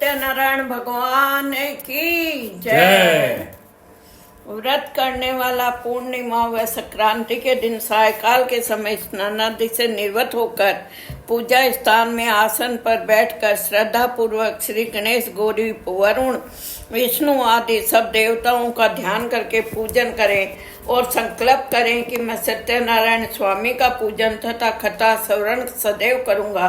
सत्यनारायण भगवान की जय। व्रत करने वाला पूर्णिमा व संक्रांति के दिन सायकाल के समय स्नानादि से निर्वत होकर पूजा स्थान में आसन पर बैठकर श्रद्धा पूर्वक श्री गणेश, गौरी, वरुण, विष्णु आदि सब देवताओं का ध्यान करके पूजन करें और संकल्प करें कि मैं सत्यनारायण स्वामी का पूजन तथा कथा श्रवण सदैव करूंगा।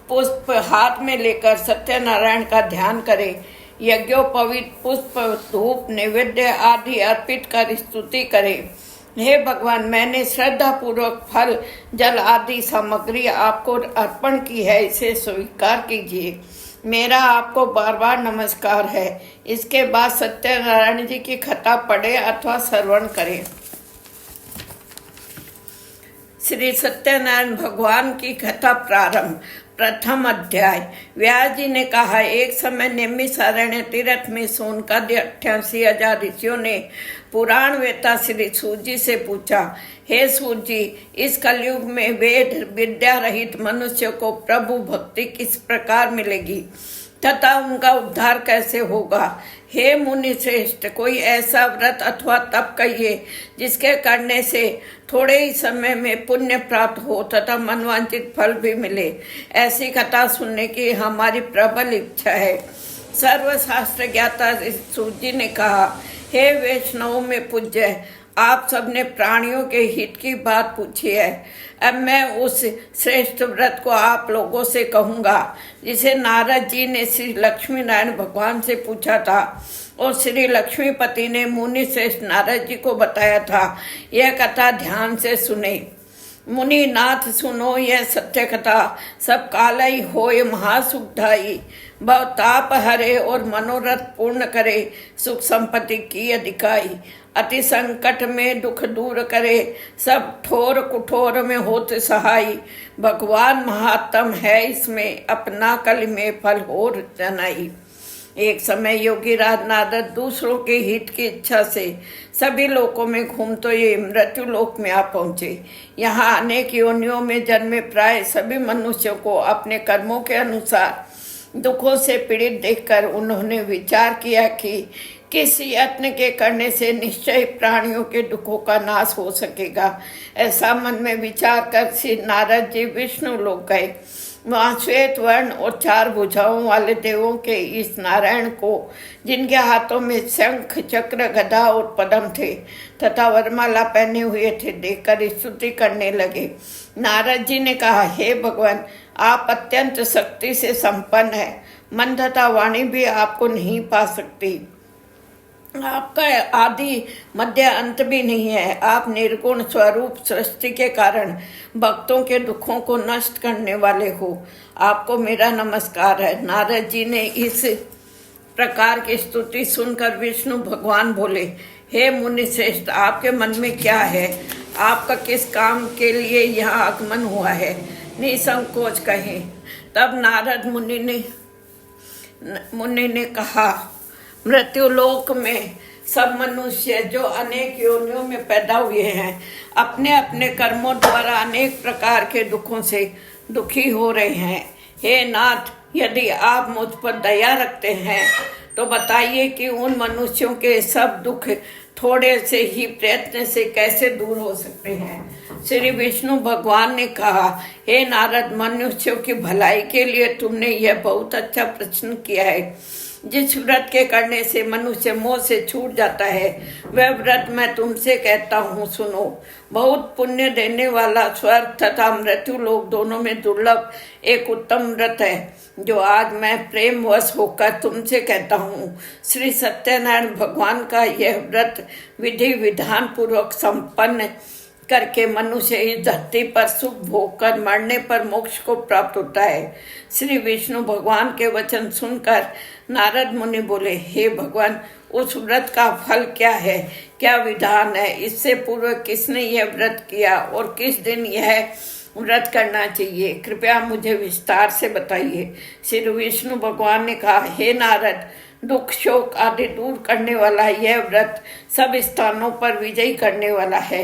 पुष्प हाथ में लेकर सत्यनारायण का ध्यान करें। यज्ञोपवीत पुष्प, धूप, नैवेद्य आदि अर्पित कर स्तुति करें। हे भगवान, मैंने श्रद्धा पूर्वक फल, जल आदि सामग्री आपको अर्पण की है, इसे स्वीकार कीजिए। मेरा आपको बार बार नमस्कार है। इसके बाद सत्यनारायण जी की कथा पढ़े अथवा श्रवण करें। श्री सत्यनारायण भगवान की कथा प्रारंभ। प्रथम अध्याय। व्यास जी ने कहा, एक समय नैमिषारण्य तीर्थ में सोनकादि 88,000 ऋषियों ने पुराण वेता श्री सूत जी से पूछा, हे सूत जी, इस कलयुग में वेद विद्या रहित मनुष्य को प्रभु भक्ति किस प्रकार मिलेगी तथा उनका उद्धार कैसे होगा? हे मुनि श्रेष्ठ, कोई ऐसा व्रत अथवा तप कहिए जिसके करने से थोड़े ही समय में पुण्य प्राप्त हो तथा मनवांचित फल भी मिले। ऐसी कथा सुनने की हमारी प्रबल इच्छा है। सर्वशास्त्र ज्ञाता सूत जी ने कहा, हे वैष्णव में पूज्य, आप सबने प्राणियों के हित की बात पूछी है। अब मैं उस श्रेष्ठ व्रत को आप लोगों से कहूँगा जिसे नारद जी ने श्री लक्ष्मी नारायण भगवान से पूछा था और श्री लक्ष्मीपति ने मुनि श्रेष्ठ नारद जी को बताया था। यह कथा ध्यान से सुने। मुनि नाथ सुनो यह सत्य कथा, सब कालई होय महासुखदाई, भव ताप हरे और मनोरथ पूर्ण करे, सुख संपत्ति की अधिकाई, अति संकट में दुख दूर करे, सब ठोर कुठोर में होत सहाई, भगवान महात्म है इसमें, अपना कल में फल हो जनाई। एक समय योगी राज नारद दूसरों के हित की इच्छा से सभी लोकों में घूमते ये मृत्यु लोक में आ पहुंचे। यहाँ अनेक योनियों में जन्मे प्राय सभी मनुष्यों को अपने कर्मों के अनुसार दुखों से पीड़ित देखकर उन्होंने विचार किया कि किस यत्न के करने से निश्चय प्राणियों के दुखों का नाश हो सकेगा। ऐसा मन में विचार कर श्री नारद जी विष्णु लोक गए। वहाँ श्वेत वर्ण और 4 भुजाओं वाले देवों के इस नारायण को, जिनके हाथों में शंख, चक्र, गदा और पद्म थे तथा वरमाला पहने हुए थे, देखकर स्तुति करने लगे। नारद जी ने कहा, हे भगवान, आप अत्यंत शक्ति से संपन्न है, मन तथा वाणी भी आपको नहीं पा सकती। आपका आदि मध्य अंत भी नहीं है। आप निर्गुण स्वरूप सृष्टि के कारण भक्तों के दुखों को नष्ट करने वाले हो। आपको मेरा नमस्कार है। नारद जी ने इस प्रकार की स्तुति सुनकर विष्णु भगवान बोले, हे मुनि श्रेष्ठ, आपके मन में क्या है? आपका किस काम के लिए यहाँ आगमन हुआ है? निसंकोच कहें। तब नारद मुनि ने कहा, मृत्युलोक में सब मनुष्य जो अनेक योनियों में पैदा हुए हैं, अपने अपने कर्मों द्वारा अनेक प्रकार के दुखों से दुखी हो रहे हैं। हे नाथ, यदि आप मुझ पर दया रखते हैं तो बताइए कि उन मनुष्यों के सब दुख थोड़े से ही प्रयत्न से कैसे दूर हो सकते हैं। श्री विष्णु भगवान ने कहा, हे नारद, मनुष्यों की भलाई के लिए तुमने यह बहुत अच्छा प्रश्न किया है। जिस व्रत के करने से मनुष्य मोह से छूट जाता है, वह व्रत मैं तुमसे कहता हूँ, सुनो। बहुत पुण्य देने वाला स्वर्ग तथा मृत्यु लोक दोनों में दुर्लभ एक उत्तम व्रत है, जो आज मैं प्रेमवश होकर तुमसे कहता हूँ। श्री सत्यनारायण भगवान का यह व्रत विधि विधान पूर्वक संपन्न करके मनुष्य इस धरती पर सुख भोग कर मरने पर मोक्ष को प्राप्त होता है। श्री विष्णु भगवान के वचन सुनकर नारद मुनि बोले, हे भगवान, उस व्रत का फल क्या है, क्या विधान है? इससे पूर्व किसने यह व्रत किया और किस दिन यह व्रत करना चाहिए, कृपया मुझे विस्तार से बताइए। श्री विष्णु भगवान ने कहा, हे नारद, दुख शोक आदि दूर करने वाला यह व्रत सब स्थानों पर विजयी करने वाला है।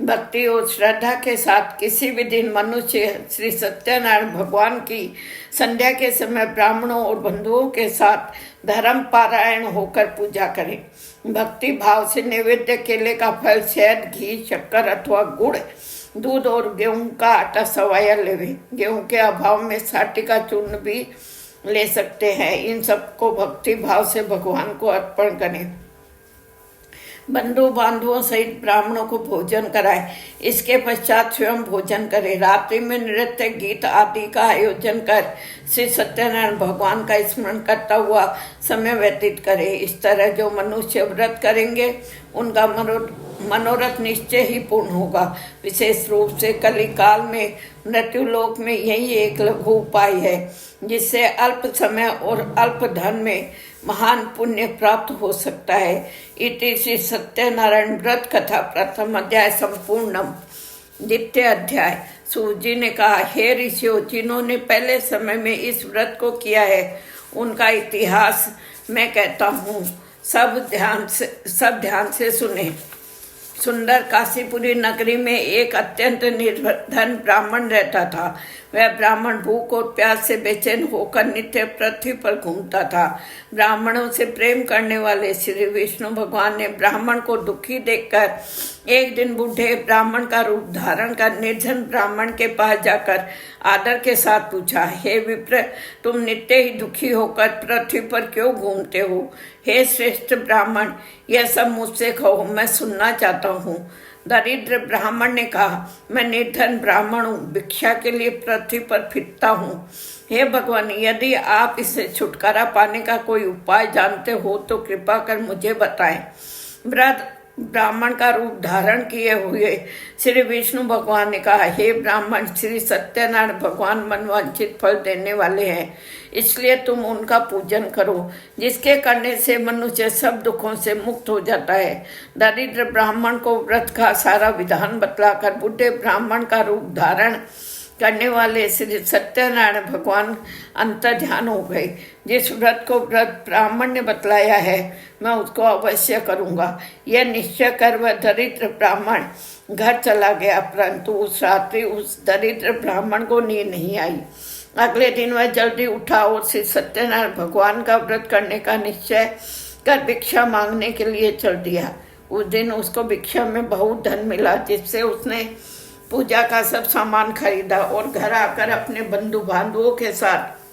भक्ति और श्रद्धा के साथ किसी भी दिन मनुष्य श्री सत्यनारायण भगवान की संध्या के समय ब्राह्मणों और बंधुओं के साथ धर्म पारायण होकर पूजा करे। भक्ति भाव से नैवेद्य केले का फल, शहद, घी, शक्कर अथवा गुड़, दूध और गेहूं का आटा सवाया लेवे। गेहूं के अभाव में साटी का चूर्ण भी ले सकते हैं। इन सबको भक्ति भाव से भगवान को अर्पण करें। बंधु बांधवों सहित ब्राह्मणों को भोजन कराए। इसके पश्चात स्वयं भोजन करे। रात्रि में नृत्य गीत आदि का आयोजन कर श्री सत्यनारायण भगवान का स्मरण करता हुआ समय व्यतीत करे। इस तरह जो मनुष्य व्रत करेंगे उनका मनोरथ निश्चय ही पूर्ण होगा। विशेष रूप से कली काल में मृत्युलोक में यही एक लघु उपाय है जिससे अल्प समय और अल्प धन में महान पुण्य प्राप्त हो सकता है। इति श्री सत्यनारायण व्रत कथा प्रथम अध्याय संपूर्णम। द्वितीय अध्याय। सूत जी ने कहा, हे ऋषियों, जिन्होंने पहले समय में इस व्रत को किया है उनका इतिहास मैं कहता हूँ, सब ध्यान से सुने। सुंदर काशीपुरी नगरी में एक अत्यंत निर्धन ब्राह्मण रहता था। वह ब्राह्मण भूख और प्यास से बेचैन होकर नित्य पृथ्वी पर घूमता था। ब्राह्मणों से प्रेम करने वाले श्री विष्णु भगवान ने ब्राह्मण को दुखी देखकर एक दिन बूढ़े ब्राह्मण का रूप धारण कर निर्धन ब्राह्मण के पास जाकर आदर के साथ पूछा, हे विप्र, तुम नित्य ही दुखी होकर पृथ्वी पर क्यों घूमते हो? हे श्रेष्ठ ब्राह्मण, यह सब मुझसे कहो, मैं सुनना चाहता हूँ। दरिद्र ब्राह्मण ने कहा, मैं निर्धन ब्राह्मण हूँ, भिक्षा के लिए पृथ्वी पर फिरता हूँ। हे भगवान, यदि आप इससे छुटकारा पाने का कोई उपाय जानते हो तो कृपा कर मुझे बताएं। ब्राह्मण का रूप धारण किए हुए श्री विष्णु भगवान ने कहा, हे ब्राह्मण, श्री सत्यनारायण भगवान मनवांछित फल देने वाले हैं, इसलिए तुम उनका पूजन करो, जिसके करने से मनुष्य सब दुखों से मुक्त हो जाता है। दरिद्र ब्राह्मण को व्रत का सारा विधान बतलाकर बुढ़े ब्राह्मण का रूप धारण करने वाले श्री सत्यनारायण भगवान अंतर्ध्यान हो गए। जिस व्रत को व्रत ब्राह्मण ने बतलाया है मैं उसको अवश्य करूँगा, यह निश्चय कर वह दरिद्र ब्राह्मण घर चला गया। परंतु उस रात्रि उस दरिद्र ब्राह्मण को नींद नहीं आई। अगले दिन वह जल्दी उठा और श्री सत्यनारायण भगवान का व्रत करने का निश्चय कर भिक्षा मांगने के लिए चल दिया। उस दिन उसको भिक्षा में बहुत धन मिला, जिससे उसने पूजा का सब सामान खरीदा और घर आकर अपने बंधु बांधवों के साथ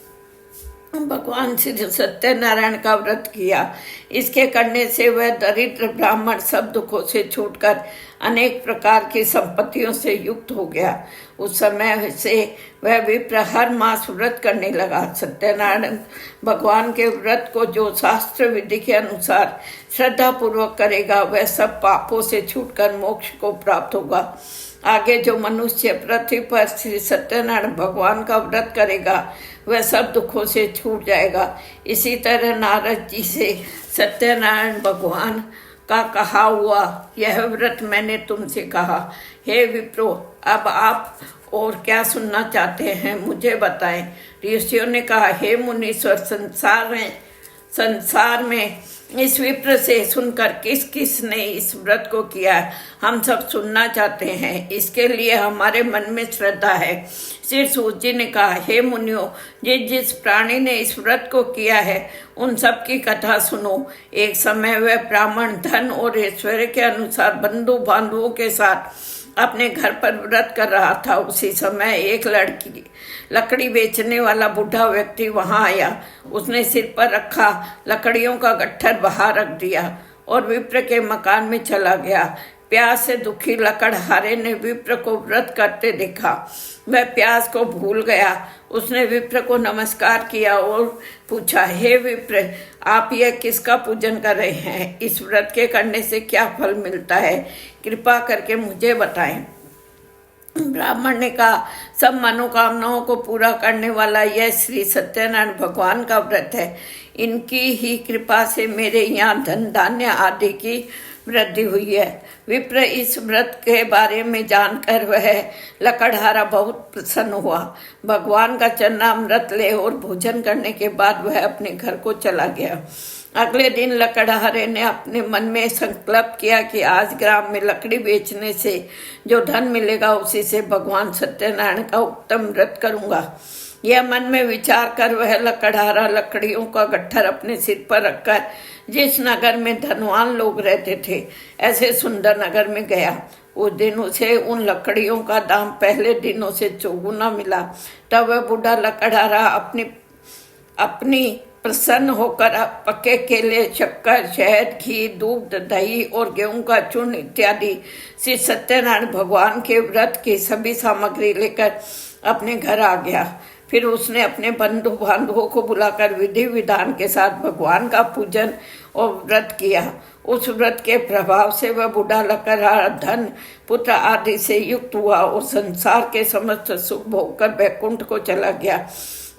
भगवान श्री सत्यनारायण का व्रत किया। इसके करने से वह दरिद्र ब्राह्मण सब दुखों से छूटकर अनेक प्रकार की संपत्तियों से युक्त हो गया। उस समय से वह विप्र हर मास व्रत करने लगा। सत्यनारायण भगवान के व्रत को जो शास्त्र विधि के अनुसार श्रद्धा पूर्वक करेगा वह सब पापों से छूटकर मोक्ष को प्राप्त होगा। आगे जो मनुष्य पृथ्वी पर श्री सत्यनारायण भगवान का व्रत करेगा वह सब दुखों से छूट जाएगा। इसी तरह नारद जी से सत्यनारायण भगवान का कहा हुआ यह व्रत मैंने तुमसे कहा। हे विप्रो, अब आप और क्या सुनना चाहते हैं मुझे बताएं। ऋषियों ने कहा, हे मुनीश्वर, संसार में इस विप्र से सुनकर किस किस ने इस व्रत को किया हम सब सुनना चाहते हैं, इसके लिए हमारे मन में श्रद्धा है। श्री सूत जी ने कहा, हे मुनियों, जिस प्राणी ने इस व्रत को किया है उन सब की कथा सुनो। एक समय वह ब्राह्मण धन और ऐश्वर्य के अनुसार बंधु बांधवों के साथ अपने घर पर व्रत कर रहा था। उसी समय एक लकड़ी बेचने वाला बूढ़ा व्यक्ति वहां आया। उसने सिर पर रखा लकड़ियों का गट्ठर बाहर रख दिया और विप्र के मकान में चला गया। प्यास से दुखी लकड़हारे ने विप्र को व्रत करते देखा। वह प्यास को भूल गया। उसने विप्र को नमस्कार किया और पूछा, हे विप्र, आप यह किसका पूजन कर रहे हैं? इस व्रत के करने से क्या फल मिलता है? कृपा करके मुझे बताएं। ब्राह्मण ने कहा, सब मनोकामनाओं को पूरा करने वाला यह श्री सत्यनारायण भगवान का व्रत है। इनकी ही कृपा से मेरे यहाँ धन धान्य आदि की वृद्धि हुई है। विप्र इस व्रत के बारे में जानकर वह लकड़हारा बहुत प्रसन्न हुआ। भगवान का चरणामृत ले और भोजन करने के बाद वह अपने घर को चला गया। अगले दिन लकड़हारे ने अपने मन में संकल्प किया कि आज ग्राम में लकड़ी बेचने से जो धन मिलेगा उसी से भगवान सत्यनारायण का उत्तम व्रत करूंगा। यह मन में विचार कर वह लकड़हारा लकड़ियों का गट्ठर अपने सिर पर रखकर जिस नगर में धनवान लोग रहते थे ऐसे सुंदर नगर में गया। उस दिन उसे उन लकड़ियों का दाम पहले दिनों से चौगुना मिला। तब वह बूढ़ा लकड़हारा अपनी प्रसन्न होकर पके केले, शक्कर, शहद, घी, दूध, दही और गेहूं का चूर्ण इत्यादि श्री सत्यनारायण भगवान के व्रत की सभी सामग्री लेकर अपने घर आ गया। फिर उसने अपने बंधु बांधवों को बुलाकर विधि विधान के साथ भगवान का पूजन और व्रत किया। उस व्रत के प्रभाव से वह बूढ़ा लकड़हारा धन, पुत्र आदि से युक्त हुआ और संसार के समस्त सुख भोगकर वैकुंठ को चला गया।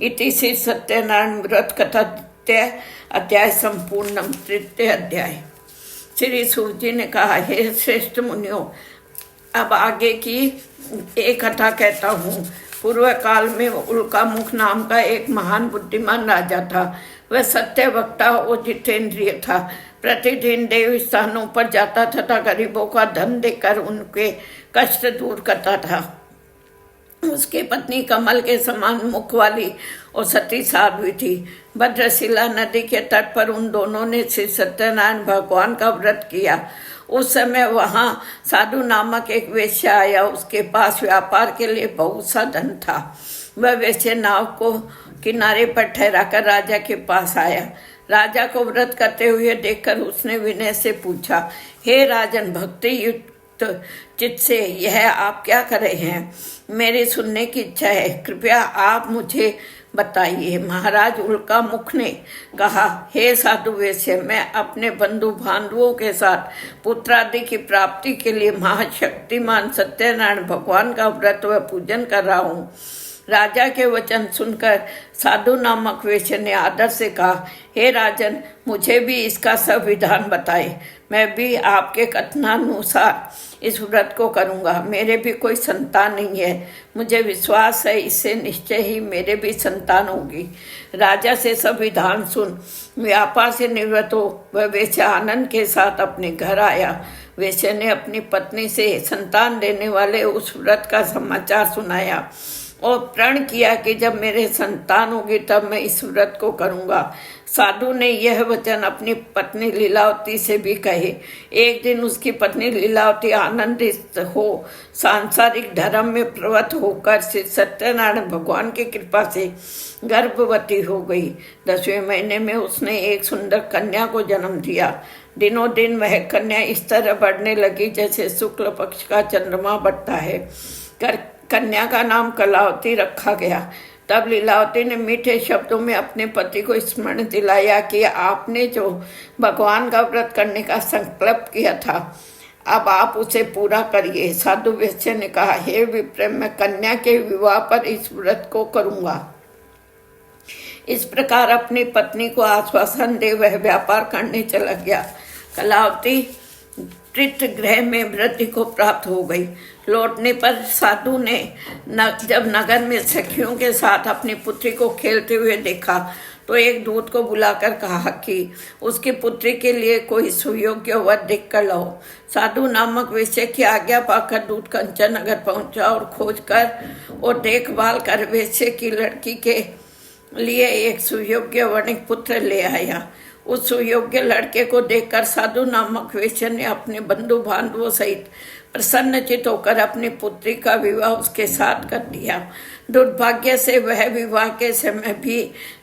इति श्री सत्यनारायण व्रत कथा द्वितीय अध्याय संपूर्णम। तृतीय अध्याय। श्री सूत जी ने कहा, हे श्रेष्ठ मुनियों, अब आगे की एक कथा कहता हूँ। पूर्व काल में उल्कामुख नाम का एक महान बुद्धिमान राजा था। वह सत्य वक्ता और जितेंद्रिय था। प्रतिदिन देव स्थानों पर जाता तथा गरीबों का धन देकर उनके कष्ट दूर करता था। उसकी पत्नी कमल के समान मुख वाली और सती साध्वी थी। भद्रशिला नदी के तट पर उन दोनों ने श्री सत्यनारायण भगवान का व्रत किया। उस समय वहां साधु नामक एक वेश्या आया। उसके पास व्यापार के लिए बहुत सा धन था। वह वेश्या नाव को किनारे पर ठहराकर राजा के पास आया। राजा को व्रत करते हुए देखकर उसने विनय से पूछा, हे राजन, भक्ति युक्त चित्त से यह आप क्या कर रहे हैं? मेरी सुनने की इच्छा है, कृपया आप मुझे बताइए। महाराज उल्कामुख ने कहा, हे साधु वेश्य, मैं अपने बंधु बांधवों के साथ पुत्रादि की प्राप्ति के लिए महाशक्तिमान सत्यनारायण भगवान का व्रत व पूजन कर रहा हूँ। राजा के वचन सुनकर साधु नामक वेश्या ने आदर से कहा, हे राजन, मुझे भी इसका सब विधान बताए। मैं भी आपके कथनानुसार इस व्रत को करूंगा। मेरे भी कोई संतान नहीं है। मुझे विश्वास है इससे निश्चय ही मेरे भी संतान होगी। राजा से सब विधान सुन व्यापार से निवृत्त हो वह वेश्या आनंद के साथ अपने घर आया। वेश्या ने अपनी पत्नी से संतान देने वाले उस व्रत का समाचार सुनाया और प्रण किया कि जब मेरे संतान होगी तब मैं इस व्रत को करूंगा। साधु ने यह वचन अपनी पत्नी लीलावती से भी कहे। एक दिन उसकी पत्नी लीलावती आनंदित हो सांसारिक धर्म में प्रवृत्त होकर श्री सत्यनारायण भगवान की कृपा से गर्भवती हो गई। 10वें महीने में उसने एक सुंदर कन्या को जन्म दिया। दिनों दिन वह कन्या इस तरह बढ़ने लगी जैसे शुक्ल पक्ष का चंद्रमा बढ़ता है। कन्या का नाम कलावती रखा गया। तब लीलावती ने मीठे शब्दों में अपने पति को स्मरण दिलाया कि आपने जो भगवान का व्रत करने का संकल्प किया था, अब आप उसे पूरा करिए। साधु वेश्या ने कहा, हे विप्र, मैं कन्या के विवाह पर इस व्रत को करूंगा। इस प्रकार अपनी पत्नी को आश्वासन दे वह व्यापार करने चला गया। कलावती गृह में वृद्धि को प्राप्त हो गई। लौटने पर साधु ने जब नगर में सखियों के साथ अपनी पुत्री को खेलते हुए देखा तो एक दूत को बुलाकर कहा कि उसकी पुत्री के लिए कोई सुयोग्य वर देख कर लाओ। साधु नामक वेश्या की आज्ञा पाकर दूत कंचन नगर पहुंचा और खोज कर और देखभाल कर वेश्या की लड़की के लिए एक सुयोग्य वणिक पुत्र ले आया। उस सुयोग्य लड़के को देखकर साधु नामक वेश्या ने अपने बंधु बांधवों सहित प्रसन्नचित होकर अपनी पुत्री का विवाह उसके साथ कर दिया। दुर्भाग्य से वह विवाह के समय भी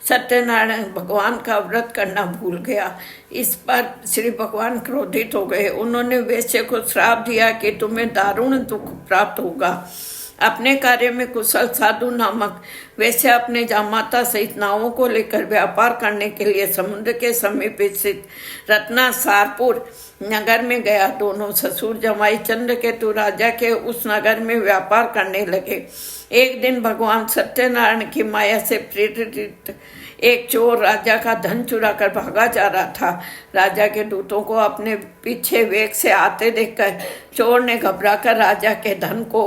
सत्यनारायण भगवान का व्रत करना भूल गया। इस पर श्री भगवान क्रोधित हो गए। उन्होंने वेश्या को श्राप दिया कि तुम्हें दारुण दुख प्राप्त होगा। अपने कार्य में कुशल साधु नामक वैसे अपने जामाता सहित नावों को लेकर व्यापार करने के लिए समुद्र के समीप स्थित रत्नासारपुर नगर में गया। दोनों ससुर जमाई चंद्रकेतु राजा के उस नगर में व्यापार करने लगे। एक दिन भगवान सत्यनारायण की माया से प्रेरित एक चोर राजा का धन चुरा कर भागा जा रहा था। राजा के दूतों को अपने पीछे वेग से आते देखकर चोर ने घबराकर राजा के धन को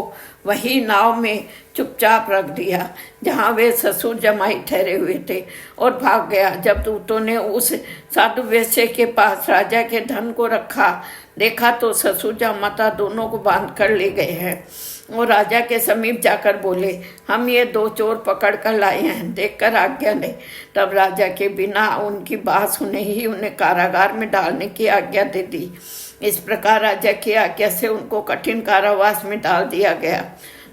वही नाव में चुपचाप रख दिया जहां वे ससुर जमाई ठहरे हुए थे और भाग गया। जब दूतों ने उस साधु वैश्य के पास राजा के धन को रखा देखा तो ससुर जमाता दोनों को बांध कर ले गए हैं। और राजा के समीप जाकर बोले, हम ये दो चोर पकड़ कर लाए हैं, देखकर आज्ञा दे। तब राजा के बिना उनकी बात सुने ही उन्हें कारागार में डालने की आज्ञा दे दी। इस प्रकार राजा की आज्ञा से उनको कठिन कारावास में डाल दिया गया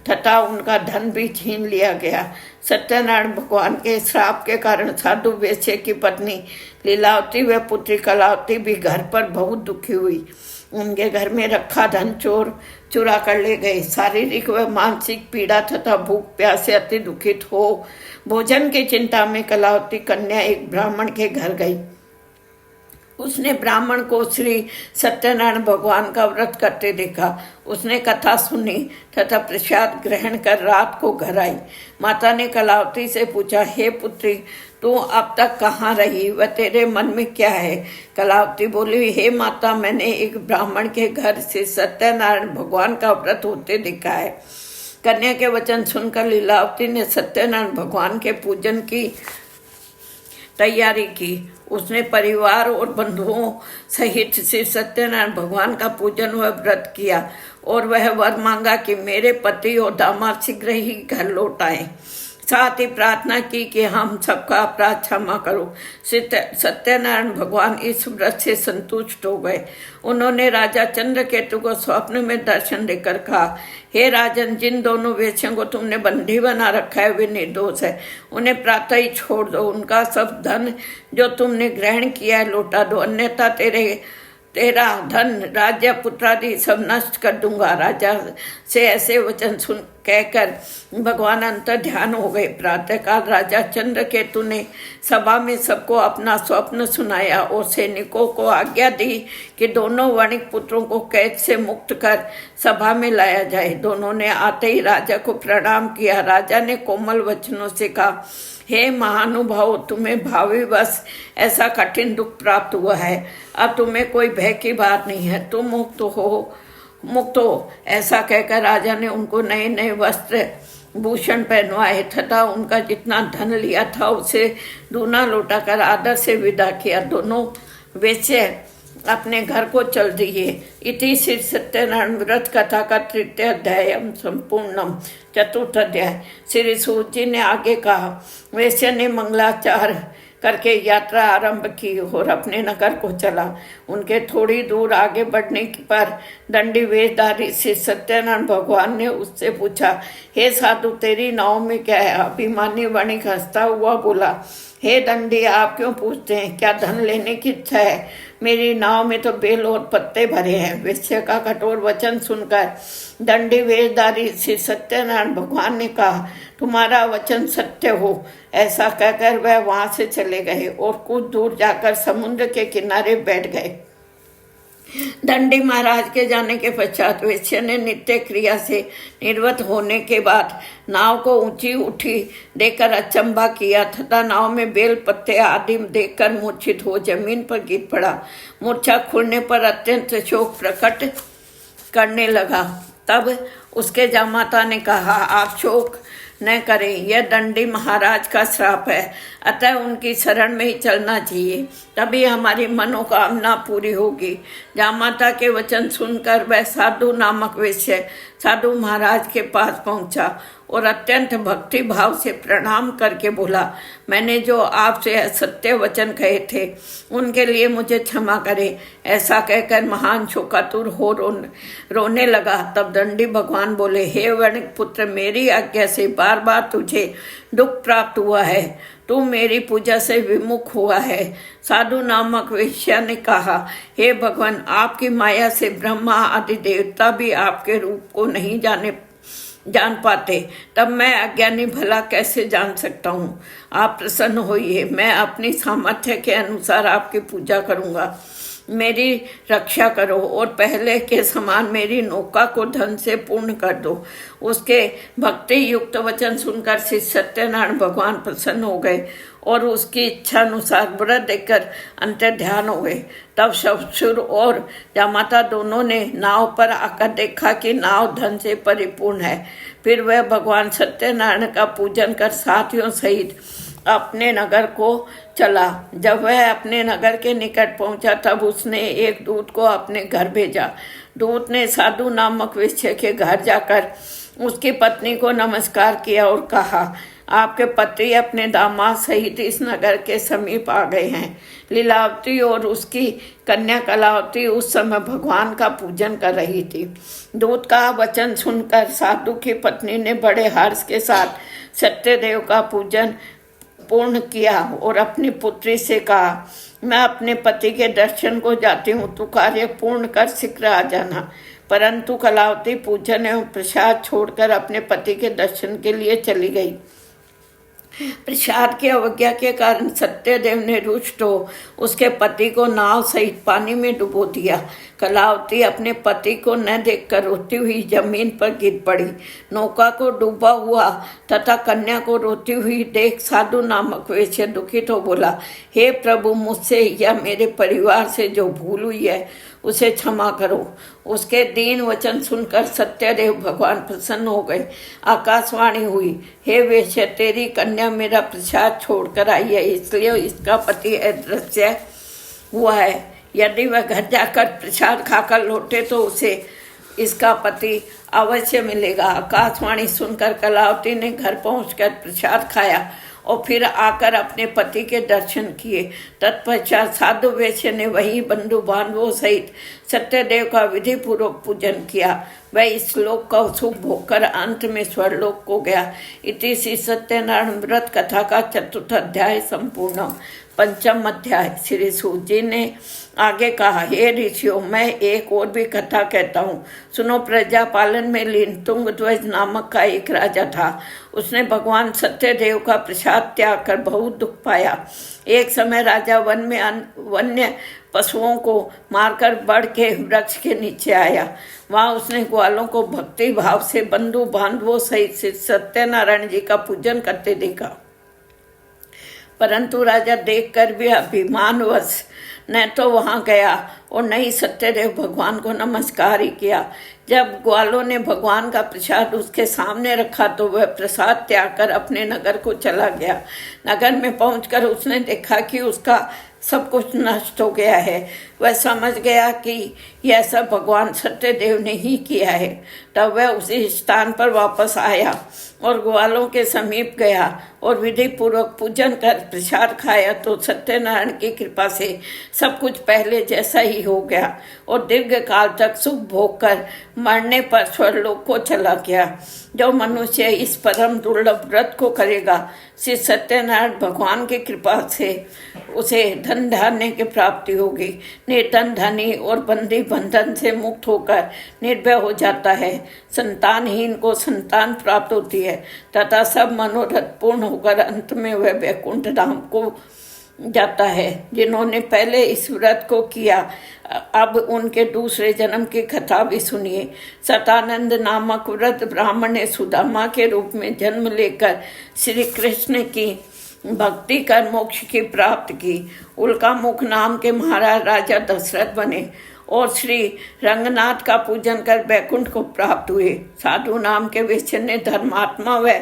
तथा उनका धन भी छीन लिया गया। सत्यनारायण भगवान के श्राप के कारण साधु वैश्य की पत्नी लीलावती व पुत्री कलावती भी घर पर बहुत दुखी हुई। उनके घर में रखा धन चोर चुरा कर ले गए। शारीरिक व मानसिक पीड़ा तथा भूख प्यास से अति दुखित हो भोजन की चिंता में कलावती कन्या एक ब्राह्मण के घर गई। उसने ब्राह्मण को श्री सत्यनारायण भगवान का व्रत करते देखा। उसने कथा सुनी तथा प्रसाद ग्रहण कर रात को घर आई। माता ने कलावती से पूछा, हे पुत्री, तू अब तक कहाँ रही व तेरे मन में क्या है? कलावती बोली, हे माता, मैंने एक ब्राह्मण के घर से सत्यनारायण भगवान का व्रत होते देखा है। कन्या के वचन सुनकर लीलावती ने सत्यनारायण भगवान के पूजन की तैयारी की। उसने परिवार और बंधुओं सहित श्री सत्यनारायण भगवान का पूजन व व्रत किया और वह वर मांगा कि मेरे पति और दामाद शीघ्र ही घर लौट आए। साथ ही प्रार्थना की कि हम सबका अपराध क्षमा करो। सत्यनारायण भगवान इस व्रत से संतुष्ट हो गए। उन्होंने राजा चंद्रकेतु को स्वप्न में दर्शन देकर कहा, हे राजन, जिन दोनों वेश्यों को तुमने बंदी बना रखा है वे निर्दोष है। उन्हें प्रातः ही छोड़ दो। उनका सब धन जो तुमने ग्रहण किया है लौटा दो, अन्यथा तेरा धन राज्य पुत्रादि सब नष्ट कर दूंगा। राजा से ऐसे वचन सुन कहकर भगवान अंतर ध्यान हो गए। प्रातःकाल राजा चंद्रकेतु ने सभा में सबको अपना स्वप्न सुनाया और सैनिकों को आज्ञा दी कि दोनों वणिक पुत्रों को कैद से मुक्त कर सभा में लाया जाए। दोनों ने आते ही राजा को प्रणाम किया। राजा ने कोमल वचनों से कहा, हे महानुभाव, तुम्हें भावीवश ऐसा कठिन दुख प्राप्त हुआ है। अब तुम्हें कोई भय की बात नहीं है, तुम मुक्त हो। ऐसा कहकर राजा ने उनको नए नए वस्त्र भूषण पहनवाए तथा उनका जितना धन लिया था उसे दूना लौटाकर आदर से विदा किया। दोनों वेश्य अपने घर को चल दिए। इति श्री सत्यनारायण व्रत कथा का तृतीय अध्याय संपूर्णम। चतुर्थ अध्याय। श्री सूत जी ने आगे कहा, वैश्य ने मंगलाचार करके यात्रा आरंभ की और अपने नगर को चला। उनके थोड़ी दूर आगे बढ़ने पर दंडी वेशधारी श्री सत्यनारायण भगवान ने उससे पूछा, हे साधु, तेरी नाव में क्या है? अभिमानी वणिक हंसता हुआ बोला, हे दंडी, आप क्यों पूछते हैं? क्या धन लेने की इच्छा है? मेरी नाव में तो बेल और पत्ते भरे हैं। वेश्य का कठोर वचन सुनकर दंडी वेशधारी श्री सत्यनारायण भगवान ने कहा, तुम्हारा वचन सत्य हो। ऐसा कहकर वह वहां से चले गए और कुछ दूर जाकर समुद्र के किनारे बैठ गए। दंडी महाराज के जाने के पश्चात वेश्य ने नित्य क्रिया से निर्वत होने के बाद नाव को ऊंची उठी देखकर अचंभा किया तथा नाव में बेल पत्ते आदि देखकर मूर्छित हो जमीन पर गिर पड़ा। मूर्छा खुलने पर अत्यंत शोक प्रकट करने लगा। तब उसके जामाता ने कहा, आप शोक न करें, यह दंडी महाराज का श्राप है, अतः उनकी शरण में ही चलना चाहिए, तभी हमारी मनोकामना पूरी होगी। जामाता के वचन सुनकर वह साधु नामक वेश्य साधु महाराज के पास पहुंचा और अत्यंत भक्ति भाव से प्रणाम करके बोला, मैंने जो आपसे सत्य वचन कहे थे उनके लिए मुझे क्षमा करें। ऐसा कहकर महान शोकातुर हो रोने लगा। तब दंडी भगवान बोले, हे वणिक पुत्र, मेरी आज्ञा से बार बार तुझे दुख प्राप्त हुआ है, तू मेरी पूजा से विमुख हुआ है। साधु नामक वेश्या ने कहा, हे भगवान, आपकी माया से ब्रह्मा आदि देवता भी आपके रूप को नहीं जाने जान पाते, तब मैं अज्ञानी भला कैसे जान सकता हूँ। आप प्रसन्न होइए, मैं अपनी सामर्थ्य के अनुसार आपकी पूजा करूँगा। मेरी रक्षा करो और पहले के समान मेरी नौका को धन से पूर्ण कर दो। उसके भक्ति युक्त वचन सुनकर श्री सत्यनारायण भगवान प्रसन्न हो गए और उसकी इच्छा अनुसार व्रत देकर अंत ध्यान हो गए। तब ससुर और जामाता दोनों ने नाव पर आकर देखा कि नाव धन से परिपूर्ण है। फिर वह भगवान सत्यनारायण का पूजन कर साथियों सहित अपने नगर को चला। जब वह अपने नगर के निकट पहुंचा तब उसने एक दूत को अपने घर भेजा। दूत ने साधु नामक वेश्या के घर जाकर उसकी पत्नी को नमस्कार किया और कहा, आपके पति अपने दामाद सहित इस नगर के समीप आ गए हैं। लीलावती और उसकी कन्या कलावती उस समय भगवान का पूजन कर रही थी। दूत का वचन सुनकर साधु की पत्नी ने बड़े हर्ष के साथ सत्यदेव का पूजन पूर्ण किया और अपनी पुत्री से कहा, मैं अपने पति के दर्शन को जाती हूँ, तू कार्य पूर्ण कर शीघ्र आ जाना। परंतु कलावती पूजन एवं प्रसाद छोड़कर अपने पति के दर्शन के लिए चली गई। प्रसाद की अवज्ञा के कारण सत्यदेव ने रुष्ट हो उसके पति को नाव सहित पानी में डुबो दिया। कलावती अपने पति को न देखकर रोती हुई जमीन पर गिर पड़ी। नौका को डूबा हुआ तथा कन्या को रोती हुई देख साधु नामक वेश्या दुखित हो बोला, हे प्रभु, मुझसे या मेरे परिवार से जो भूल हुई है उसे क्षमा करो। उसके दीन वचन सुनकर सत्यदेव भगवान प्रसन्न हो गए। आकाशवाणी हुई, हे वेश्या, तेरी कन्या मेरा प्रसाद छोड़कर आई है, इसलिए इसका पति अदृश्य हुआ है। यदि वह घर जाकर प्रसाद खाकर लौटे तो उसे इसका पति अवश्य मिलेगा। आकाशवाणी सुनकर कलावती ने घर पहुंचकर प्रसाद खाया और फिर आकर अपने पति के दर्शन किए। तत्पश्चात साधु वेश्या ने वही बंधु बांधवों सहित सत्यदेव का विधि पूर्वक पूजन किया। वह इस श्लोक का सुख भोगकर अंत में स्वर्लोक को गया। इति श्री सत्यनारायण व्रत कथा का चतुर्थ अध्याय संपूर्ण। पंचम अध्याय। श्री सूत जी ने आगे कहा, हे ऋषियों, मैं एक और भी कथा कहता हूँ, सुनो। प्रजा पालन में लीन तुंगध्वज नामक का एक राजा था। उसने भगवान सत्यदेव का प्रसाद त्याग कर बहुत दुख पाया। एक समय राजा वन में वन्य पशुओं को मारकर बढ़ के वृक्ष के नीचे आया। वहां उसने ग्वालों को भक्ति भाव से बंधु बांधवों सहित सत्यनारायण जी का पूजन करते देखा। परंतु राजा देखकर भी अभिमानवश न तो वहां गया और न ही सत्यदेव भगवान को नमस्कार ही किया। जब ग्वालों ने भगवान का प्रसाद उसके सामने रखा तो वह प्रसाद त्याग कर अपने नगर को चला गया। नगर में पहुंचकर उसने देखा कि उसका सब कुछ नष्ट हो गया है। वह समझ गया कि यह सब भगवान सत्यदेव ने ही किया है। तब वह उसी स्थान पर वापस आया और ग्वालों के समीप गया और विधि पूर्वक पूजन कर प्रसाद खाया तो सत्यनारायण की कृपा से सब कुछ पहले जैसा ही हो गया और दीर्घ काल तक सुख भोग कर मरने पर स्वर्लोक को चला गया। जो मनुष्य इस परम दुर्लभ व्रत को करेगा, श्री सत्यनारायण भगवान की कृपा से उसे धन धान्य की प्राप्ति होगी। निर्धन धनी और बंदी बंधन से मुक्त होकर निर्भय हो जाता है। संतानहीन को संतान प्राप्त होती है तथा सब मनोरथ पूर्ण होकर अंत में वह वैकुंठ धाम को जाता है। जिन्होंने पहले इस व्रत को किया, अब उनके दूसरे जन्म की कथा भी सुनिए। सतानंद नामक व्रत ब्राह्मण ने सुदामा के रूप में जन्म लेकर श्री कृष्ण की भक्ति कर मोक्ष की प्राप्त की। उल्का मुख नाम के महाराज राजा दशरथ बने और श्री रंगनाथ का पूजन कर बैकुंठ को प्राप्त हुए। साधु नाम के वेश्य ने धर्मात्मा व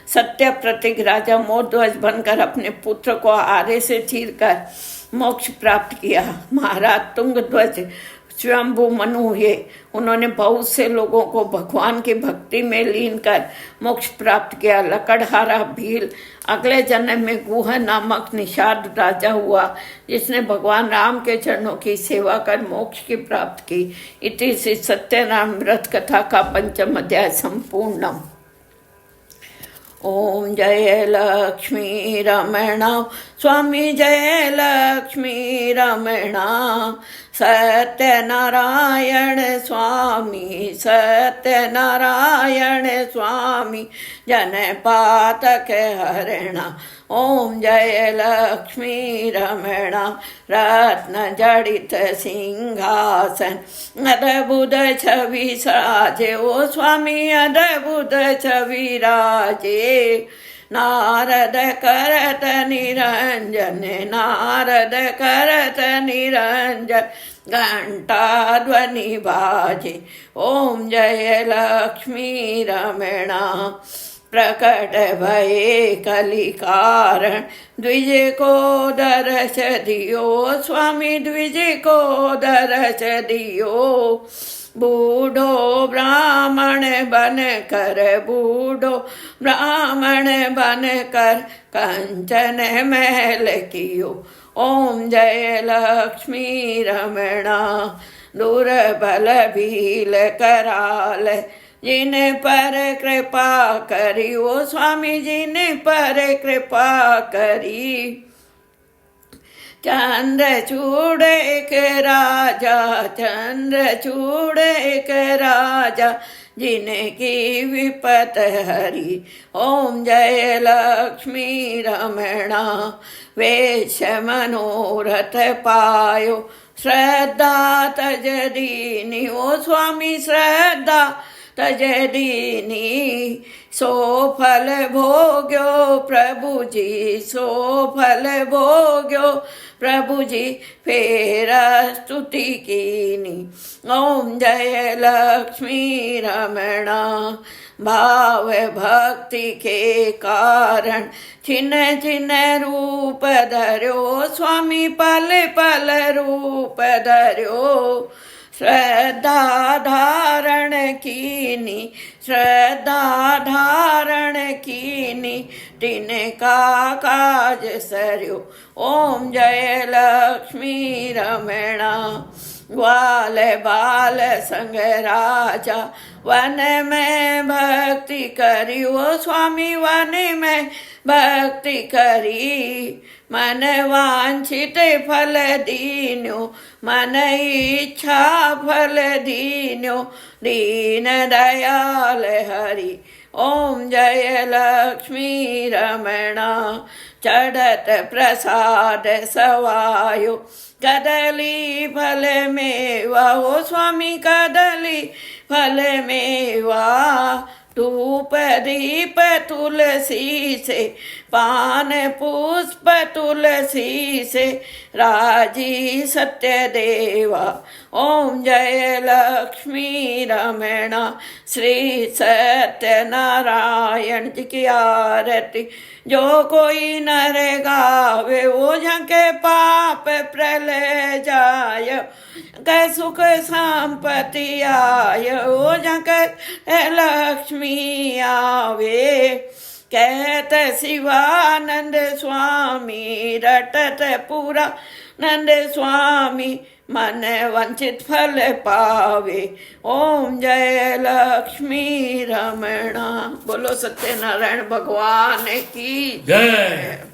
सत्य प्रतीक राजा मोरध्वज बनकर अपने पुत्र को आरे से चीरकर मोक्ष प्राप्त किया। महाराज तुंगध्वज स्वयंभू मनु हुए। उन्होंने बहुत से लोगों को भगवान की भक्ति में लीन कर मोक्ष प्राप्त किया। लकड़हारा भील अगले जन्म में गुह नामक निषाद राजा हुआ, जिसने भगवान राम के चरणों की सेवा कर मोक्ष की प्राप्त की। इति श्री सत्यनारायण व्रत कथा का पंचम अध्याय संपूर्णम। ओम जय लक्ष्मी रमण स्वामी, जय लक्ष्मी रमण सत्यनारायण स्वामी सत्यनारायण स्वामी जनपातक हरणा ओम जय लक्ष्मी रमणा रत्न जड़ित सिंहासन अद्भुत छवि साजे ओ स्वामी अद्भुत छवि राजे नारद करत निरंजन नारद करत निरंजन घंटा ध्वनि बाजे ओम जय लक्ष्मी रमणा प्रकट भये कलि कारण द्विज को दर्श दियो स्वामी द्विज को दर्श दियो बूढ़ो ब्राह्मण बन कर बूढ़ो ब्राह्मण बन कर कंचन महल कियो ओम जय लक्ष्मी रमणा दुर्बल भील कराल जिन पर कृपा करी ओ स्वामी जिन पर कृपा करी चंद्रचूड़ एक राजा चंद्रचूड़ एक राजा जिनकी विपत हरी ओम जय लक्ष्मी रमणा वेश मनोरथ पायो श्रद्धा तज दीनी ओ स्वामी श्रद्धा तज दीनी सो फल भोग्यो प्रभु जी सो फल भोग्यो प्रभु जी फेर स्तुति कीनी ओम जय लक्ष्मी रमणा भाव भक्ति के कारण छिन्न छिन्न रूप धर्यो स्वामी पल पल रूप धर्यो श्रद्धा धारण कीनी श्रद्धा धारण कीनी तिनका काज सरयो ओम जय लक्ष्मी रमणा ग्वाल बाल संग राजा वन में भक्ति करी ओ स्वामी वन में भक्ति करी मन वांछित फल दीन्यो मन इच्छा फल दीन्यो दीन दयाल हरि ओम जय लक्ष्मी रमणा चढ़त प्रसाद सवायो कदली फल मेवा ओ स्वामी कदली फल मेवा धूप दीप तुलसी से पान पुष्प तुलसी से राजी सत्य देवा ओम जय लक्ष्मी रमणा श्री सत्यनारायण जी की आरती जो कोई नर गावे वो झंके पाप प्रलय जाय कै सुख संपत्ति आय ओ झंके लक्ष्मी आवे कहत शिवानंद स्वामी रटत पूरा नंद स्वामी मन वंचित फल पावे ओम जय लक्ष्मी रमणा बोलो सत्यनारायण भगवान की जय।